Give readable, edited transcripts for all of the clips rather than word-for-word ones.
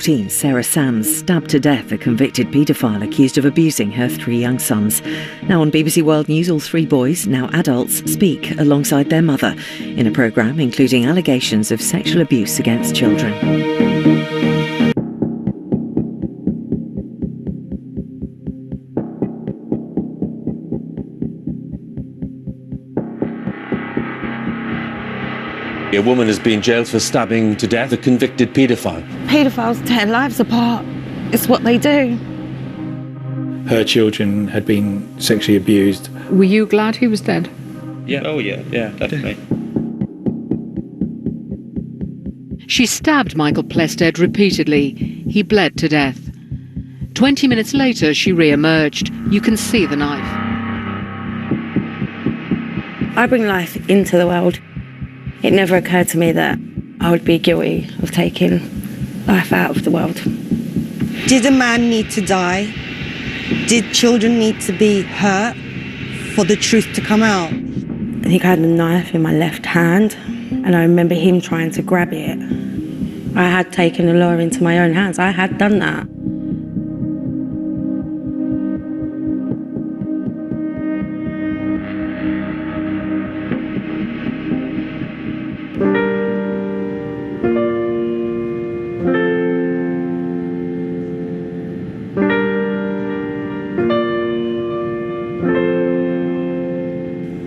Sarah Sands stabbed to death a convicted paedophile accused of abusing her 3 young sons. Now on BBC World News, all 3 boys, now adults, speak alongside their mother in a programme including allegations of sexual abuse against children. A woman has been jailed for stabbing to death a convicted paedophile. Paedophiles tear lives apart. It's what they do. Her children had been sexually abused. Were you glad he was dead? Yeah. Oh, yeah, definitely. She stabbed Michael Plested repeatedly. He bled to death. 20 minutes later, she re-emerged. You can see the knife. I bring life into the world. It never occurred to me that I would be guilty of taking life out of the world. Did a man need to die? Did children need to be hurt for the truth to come out? I think I had a knife in my left hand, and I remember him trying to grab it. I had taken the law into my own hands. I had done that.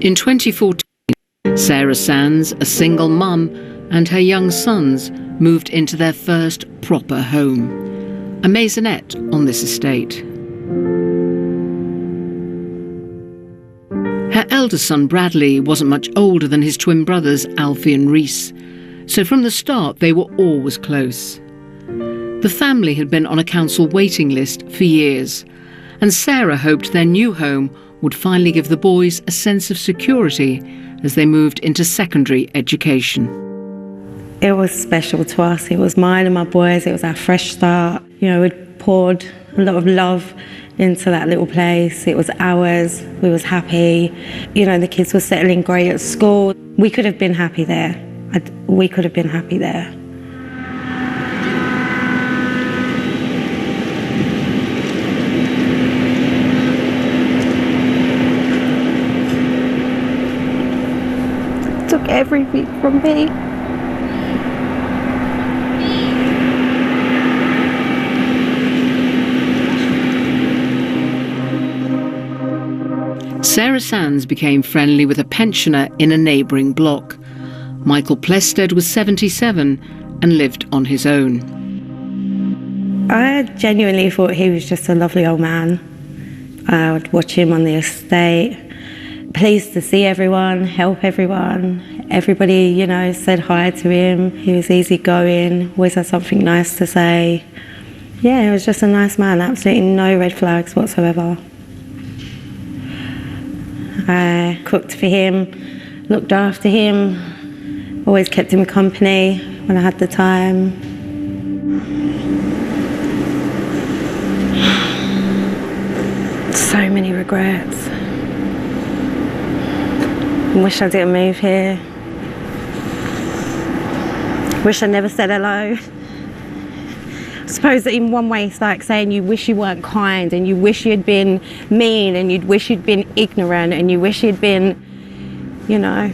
In 2014, Sarah Sands, a single mum, and her young sons moved into their first proper home, a maisonette on this estate. Her eldest son, Bradley, wasn't much older than his twin brothers, Alfie and Reese, so from the start they were always close. The family had been on a council waiting list for years, and Sarah hoped their new home would finally give the boys a sense of security as they moved into secondary education. It was special to us. It was mine and my boys. It was our fresh start. You know, we'd poured a lot of love into that little place. It was ours. We was happy. You know, the kids were settling great at school. We could have been happy there. We could have been happy there. Took everything from me. Sarah Sands became friendly with a pensioner in a neighbouring block. Michael Plested was 77 and lived on his own. I genuinely thought he was just a lovely old man. I would watch him on the estate. Pleased to see everyone, help everyone. Everybody, you know, said hi to him. He was easygoing, always had something nice to say. Yeah, he was just a nice man, absolutely no red flags whatsoever. I cooked for him, looked after him, always kept him company when I had the time. So many regrets. Wish I didn't move here. Wish I never said hello. I suppose that in one way it's like saying you wish you weren't kind, and you wish you'd been mean, and you'd wish you'd been ignorant, and you wish you'd been, you know.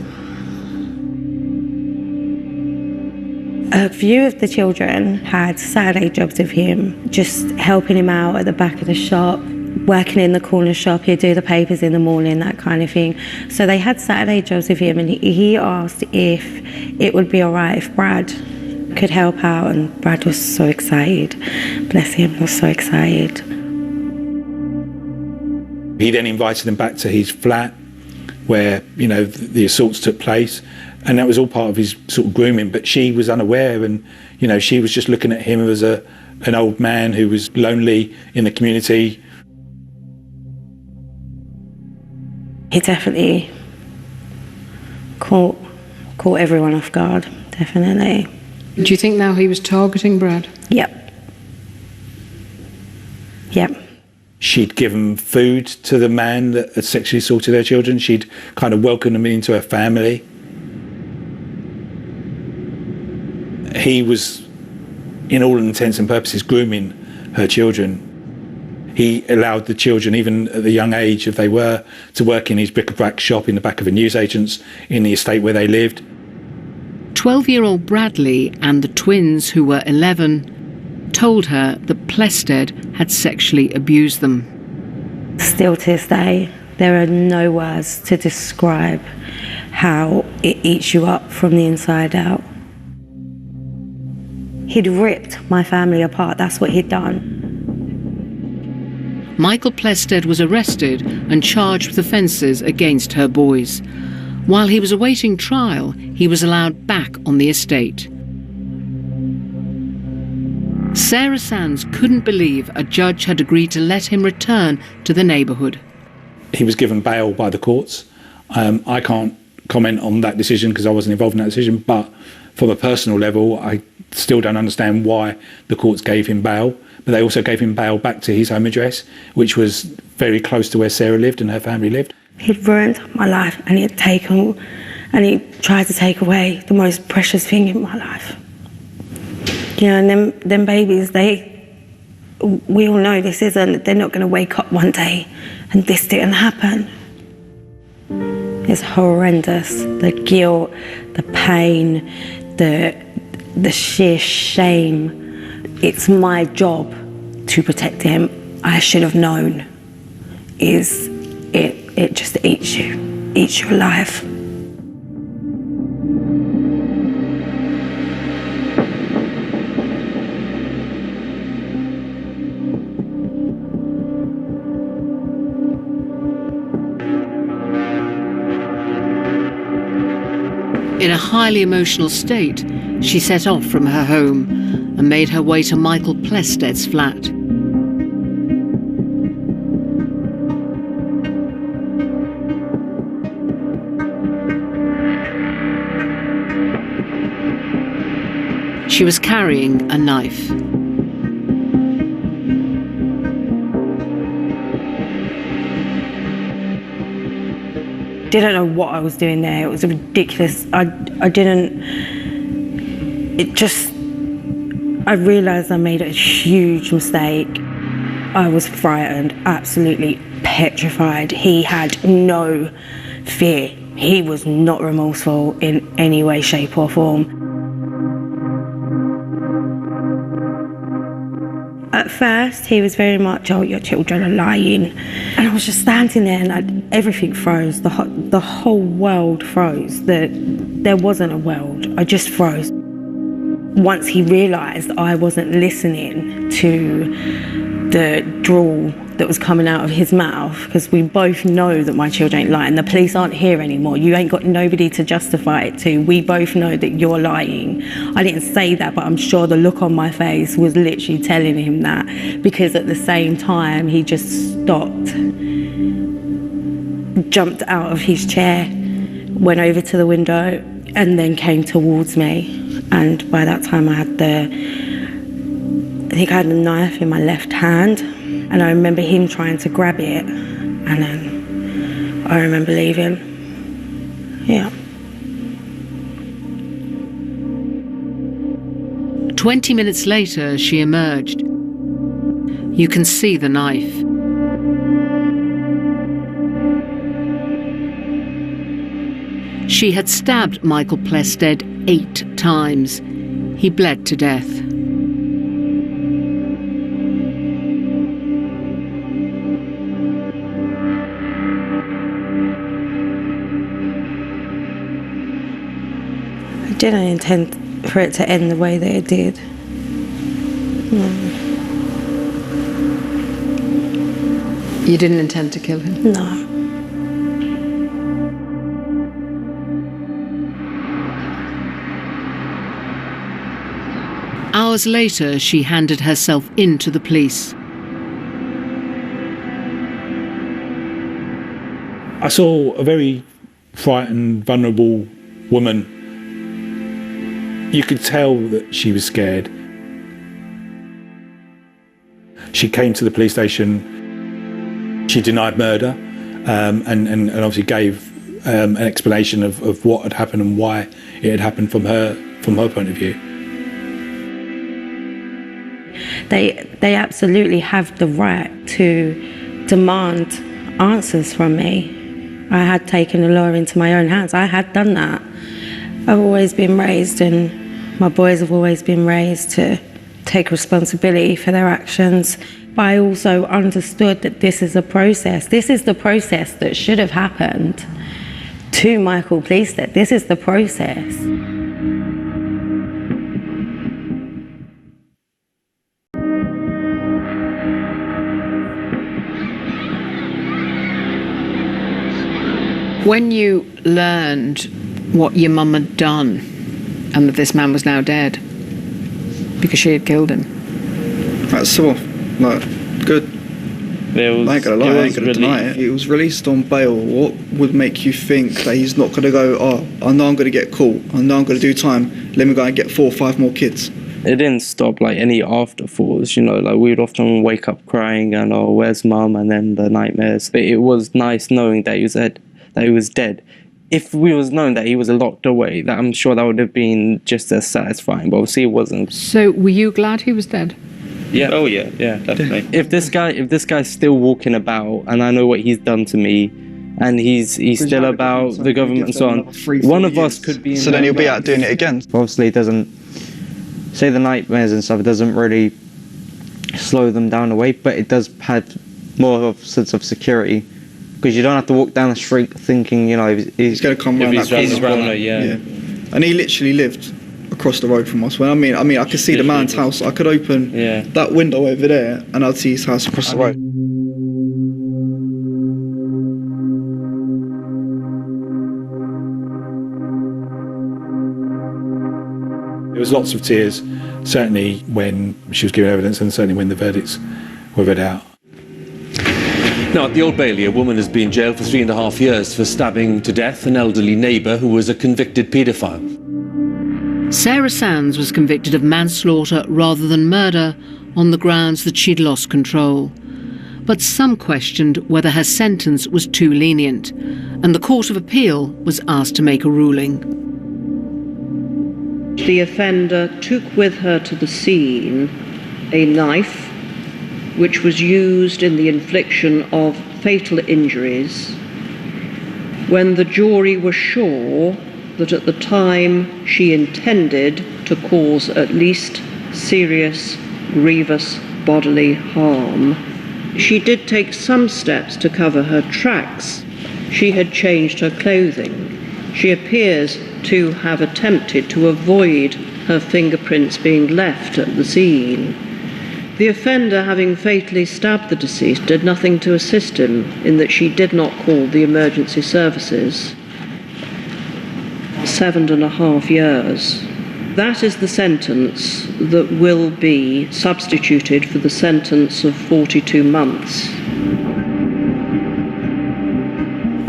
A few of the children had Saturday jobs with him, just helping him out at the back of the shop, working in the corner shop. He'd do the papers in the morning, that kind of thing. So they had Saturday jobs with him, and he asked if it would be all right if Brad could help out, and Brad was so excited. Bless him, was so excited. He then invited them back to his flat where, you know, the assaults took place, and that was all part of his sort of grooming, but she was unaware, and, you know, she was just looking at him as an old man who was lonely in the community. He definitely caught everyone off guard, definitely. Do you think now he was targeting Brad? Yep. Yep. She'd given food to the man that had sexually assaulted her children. She'd kind of welcomed him into her family. He was in all intents and purposes, grooming her children. He allowed the children, even at the young age, if they were, to work in his bric-a-brac shop in the back of a newsagent's in the estate where they lived. 12-year-old Bradley and the twins, who were 11, told her that Plested had sexually abused them. Still to this day, there are no words to describe how it eats you up from the inside out. He'd ripped my family apart, that's what he'd done. Michael Plested was arrested and charged with offences against her boys. While he was awaiting trial, he was allowed back on the estate. Sarah Sands couldn't believe a judge had agreed to let him return to the neighbourhood. He was given bail by the courts. I can't comment on that decision because I wasn't involved in that decision, but from a personal level, I still don't understand why the courts gave him bail. But they also gave him bail back to his home address, which was very close to where Sarah lived and her family lived. He'd ruined my life, and he tried to take away the most precious thing in my life. You know, and them babies, we all know they're not going to wake up one day and this didn't happen. It's horrendous. The guilt, the pain, the sheer shame. It's my job to protect him. I should have known. It just eats you alive. In a highly emotional state, she set off from her home and made her way to Michael Plested's flat. She was carrying a knife. Didn't know what I was doing there. It was ridiculous. I realised I made a huge mistake. I was frightened, absolutely petrified. He had no fear. He was not remorseful in any way, shape or form. At first, he was very much, "Oh, your children are lying." And I was just standing there and everything froze. The whole world froze. There wasn't a world. I just froze. Once he realised I wasn't listening to the drawl that was coming out of his mouth, because we both know that my children ain't lying. The police aren't here anymore. You ain't got nobody to justify it to. We both know that you're lying. I didn't say that, but I'm sure the look on my face was literally telling him that, because at the same time he just stopped, jumped out of his chair, went over to the window and then came towards me. And by that time I had a knife in my left hand, and I remember him trying to grab it, and then I remember leaving. Yeah. 20 minutes later, she emerged. You can see the knife. She had stabbed Michael Plested 8 times. He bled to death. I didn't intend for it to end the way that it did. No. You didn't intend to kill him? No. Hours later, she handed herself in to the police. I saw a very frightened, vulnerable woman. You could tell that she was scared. She came to the police station. She denied murder and obviously gave an explanation of what had happened and why it had happened from her point of view. They absolutely have the right to demand answers from me. I had taken the law into my own hands. I had done that. I've always been raised, and my boys have always been raised to take responsibility for their actions. But I also understood that this is a process. This is the process that should have happened to Michael Pleasted. This is the process. When you learned what your mum had done and that this man was now dead because she had killed him, That's sore. Like, good. There was, I ain't gonna lie, I ain't gonna really- deny it. He was released on bail. What would make you think that he's not gonna go, oh, I know I'm gonna get caught, I know I'm gonna do time, let me go and get 4 or 5 more kids? It didn't stop like any afterthoughts, you know, like we would often wake up crying and oh, where's mum, and then the nightmares. But it was nice knowing that he was dead. If we was known that he was locked away, that I'm sure that would have been just as satisfying, but obviously it wasn't. so were you glad he was dead? Yeah. Oh yeah, definitely. If this guy's still walking about, and I know what he's done to me, and he's still about the government and so on, one of us could be in So then he'll be jail. out doing it again. Obviously, it doesn't say the nightmares and stuff. It doesn't really slow them down away, but it does have more of a sense of security because you don't have to walk down the street thinking, you know, He's gonna come If round he's that round the corner. corner, yeah. And he literally lived across the road from us. Well, I mean, I could see the man's house. I could open Yeah. that window over there, and I'd see his house across the road. There was lots of tears, certainly when she was giving evidence and certainly when the verdicts were read out. Now, at the Old Bailey, a woman has been jailed for 3.5 years for stabbing to death an elderly neighbour who was a convicted paedophile. Sarah Sands was convicted of manslaughter rather than murder on the grounds that she'd lost control. But some questioned whether her sentence was too lenient, and the Court of Appeal was asked to make a ruling. The offender took with her to the scene a knife which was used in the infliction of fatal injuries when the jury was sure that at the time she intended to cause at least serious, grievous bodily harm. She did take some steps to cover her tracks. She had changed her clothing. She appears to have attempted to avoid her fingerprints being left at the scene. The offender, having fatally stabbed the deceased, did nothing to assist him in that she did not call the emergency services. 7.5 years. That is the sentence that will be substituted for the sentence of 42 months.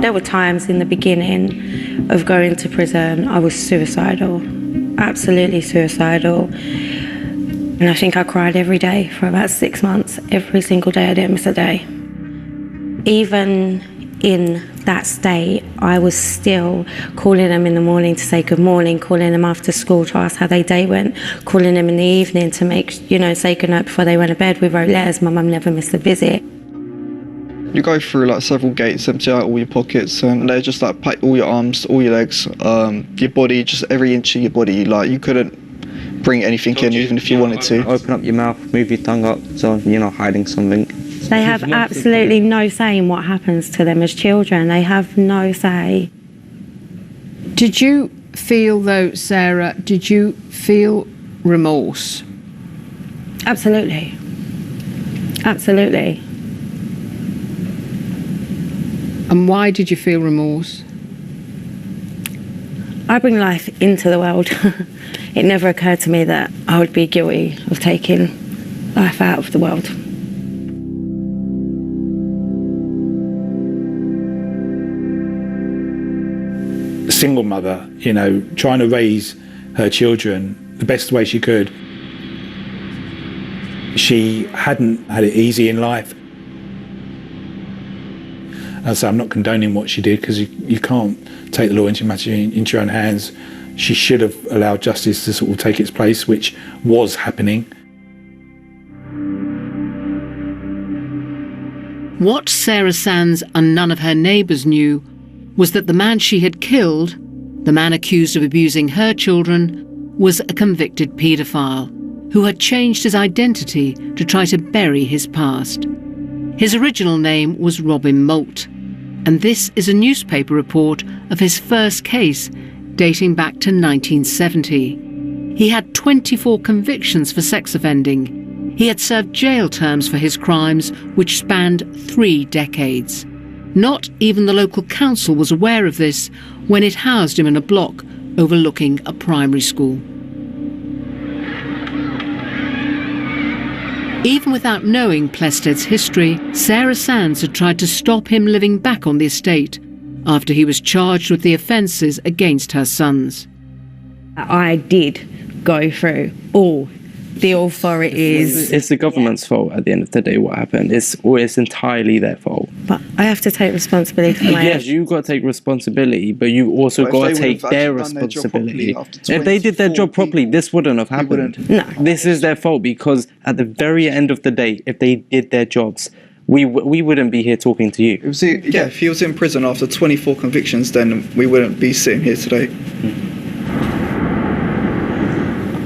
There were times in the beginning of going to prison I was suicidal, absolutely suicidal. And I think I cried every day for about 6 months. Every single day, I didn't miss a day. Even in that state, I was still calling them in the morning to say good morning, calling them after school to ask how their day went, calling them in the evening to say goodnight before they went to bed. We wrote letters. My mum never missed a visit. You go through like several gates, empty out all your pockets, and they just like pack all your arms, all your legs, your body, just every inch of your body. Like you couldn't bring anything in, even if you wanted to. Open up your mouth, move your tongue up, so you're not hiding something. They have absolutely no say in what happens to them as children. They have no say. Did you feel, though, Sarah, did you feel remorse? Absolutely. Absolutely. And why did you feel remorse? I bring life into the world. It never occurred to me that I would be guilty of taking life out of the world. A single mother, trying to raise her children the best way she could. She hadn't had it easy in life. And so I'm not condoning what she did, because you can't take the law into your own hands. She should have allowed justice to sort of take its place, which was happening. What Sarah Sands and none of her neighbours knew was that the man she had killed, the man accused of abusing her children, was a convicted paedophile who had changed his identity to try to bury his past. His original name was Robin Moult, and this is a newspaper report of his first case dating back to 1970. He had 24 convictions for sex offending. He had served jail terms for his crimes, which spanned 3 decades. Not even the local council was aware of this when it housed him in a block overlooking a primary school. Even without knowing Plested's history, Sarah Sands had tried to stop him living back on the estate after he was charged with the offences against her sons. I did go through all the authorities. It's the government's fault at the end of the day what happened. It's entirely their fault. But I have to take responsibility for my Yes, you've got to take responsibility, but you also got to take their responsibility. If they did their job properly, this wouldn't have happened. No. This is their fault, because at the very end of the day, if they did their jobs, we wouldn't be here talking to you. If he was in prison after 24 convictions, then we wouldn't be sitting here today.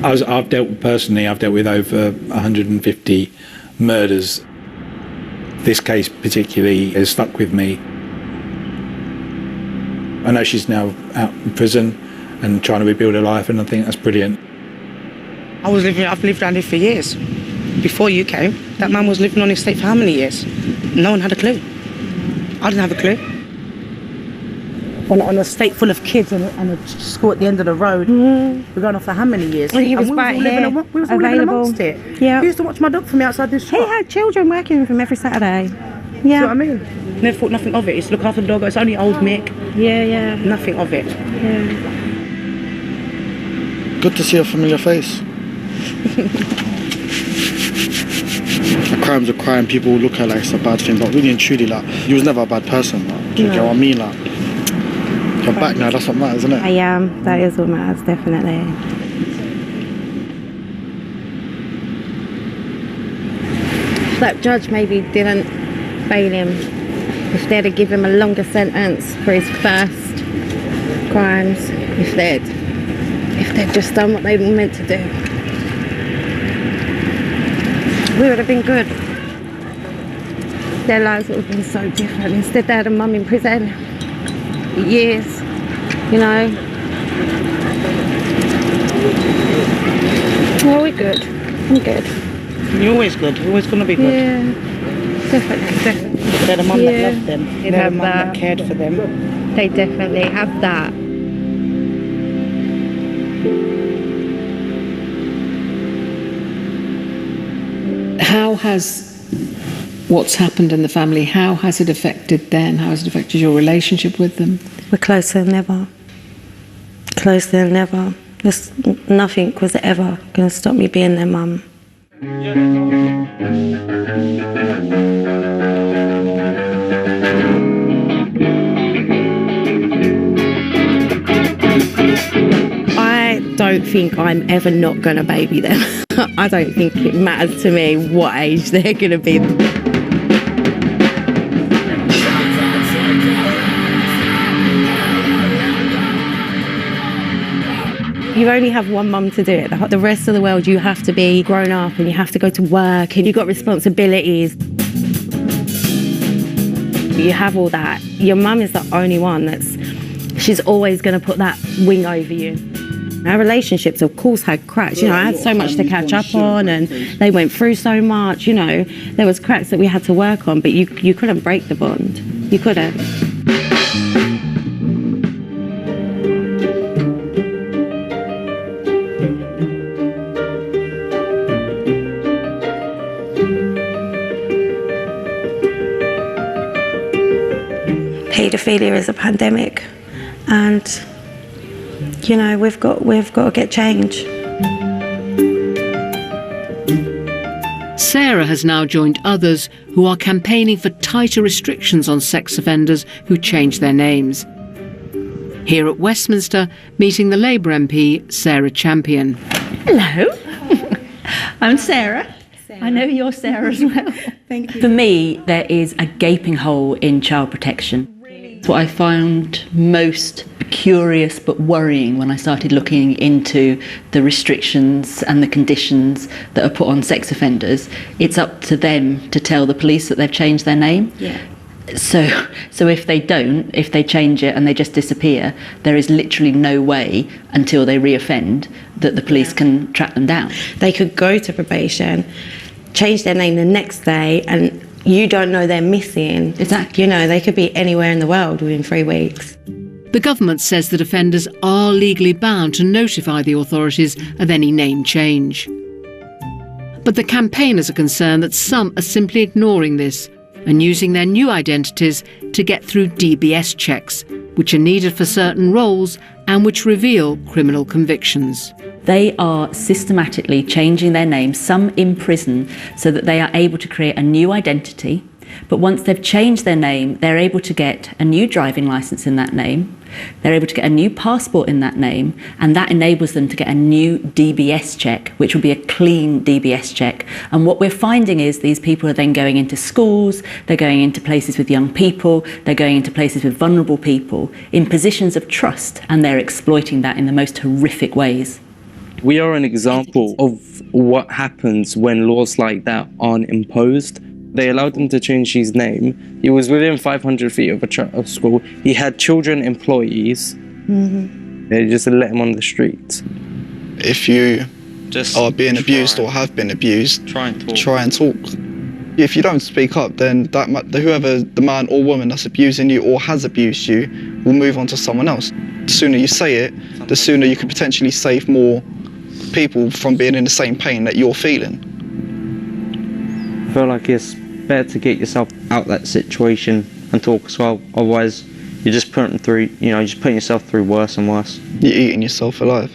I've dealt with over 150 murders. This case particularly has stuck with me. I know she's now out in prison and trying to rebuild her life, and I think that's brilliant. I've lived around here for years. Before you came, that man was living on his estate for how many years? No one had a clue. I didn't have a clue. On an estate full of kids and a school at the end of the road. We're going off for how many years? And he was right here, we was all living amongst it. Yeah. He used to watch my dog for me outside this shop. He had children working with him every Saturday. See what I mean? Never thought nothing of it. It's look after the dog. It's only old Mick. Yeah. Nothing of it. Yeah. Good to see a familiar face. A crime's a crime. People will look at it like it's a bad thing, but really and truly, like, you was never a bad person. Like, do you get what I mean? Like, you're back now. That's what matters, isn't it? I am. That is what matters, definitely. That judge maybe didn't bail him. If they'd have given him a longer sentence for his first crimes, if they'd just done what they were meant to do, we would have been good. Their lives would have been so different. Instead, they had a mum in prison for years, you know. Well, we're good. I'm good. You're always good. You're always going to be good. Yeah, definitely. They had a mum that loved them. They had a mum that. that cared for them. They definitely have that. How has what's happened in the family, how has it affected them? How has it affected your relationship with them? We're closer than ever. Closer than ever. Nothing was ever going to stop me being their mum. I don't think I'm ever not going to baby them. I don't think it matters to me what age they're going to be. You only have one mum to do it. The rest of the world, you have to be grown up and you have to go to work and you've got responsibilities. You have all that. Your mum is the only one she's always going to put that wing over you. Our relationships, of course, had cracks. You know, I had so much to catch up on and they went through so much, you know. There was cracks that we had to work on, but you couldn't break the bond. You couldn't. Paedophilia is a pandemic, and you know we've got to get change. Sarah has now joined others who are campaigning for tighter restrictions on sex offenders who change their names. Here at Westminster, meeting the Labour MP Sarah Champion. Hello, I'm Sarah. I know you're Sarah as well. Thank you. For me, there is a gaping hole in child protection. It's what I found most curious but worrying when I started looking into the restrictions and the conditions that are put on sex offenders. It's up to them to tell the police that they've changed their name. Yeah. So if they don't, if they change it and they just disappear, there is literally no way until they reoffend that the police can track them down. They could go to probation, change their name the next day, and you don't know they're missing. Exactly. You know, they could be anywhere in the world within 3 weeks. The government says that offenders are legally bound to notify the authorities of any name change. But the campaigners are concerned that some are simply ignoring this and using their new identities to get through DBS checks, which are needed for certain roles and which reveal criminal convictions. They are systematically changing their names, some in prison, so that they are able to create a new identity. But once they've changed their name, they're able to get a new driving licence in that name. They're able to get a new passport in that name, and that enables them to get a new DBS check, which will be a clean DBS check. And what we're finding is these people are then going into schools, they're going into places with young people, they're going into places with vulnerable people in positions of trust, and they're exploiting that in the most horrific ways. We are an example of what happens when laws like that aren't imposed. They allowed him to change his name. He was within 500 feet of school. He had children employees. Mm-hmm. They just let him on the streets. If you are being abused or have been abused, try and talk. If you don't speak up, then whoever the man or woman that's abusing you or has abused you will move on to someone else. The sooner you say it, the sooner you could potentially save more people from being in the same pain that you're feeling. I feel like it's better to get yourself out that situation and talk as well. Otherwise, you're just putting yourself through worse and worse. You're eating yourself alive.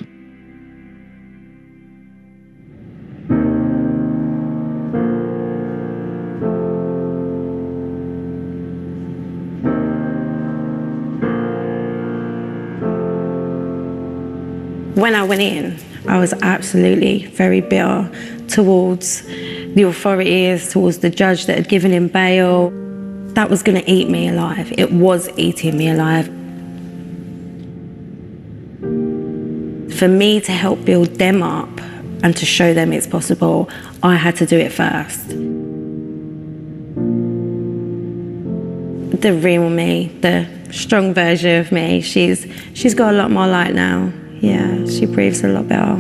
When I went in, I was absolutely very bitter towards the authorities, towards the judge that had given him bail. That was going to eat me alive. It was eating me alive. For me to help build them up and to show them it's possible, I had to do it first. The real me, the strong version of me, she's got a lot more light now. Yeah, she breathes a lot better.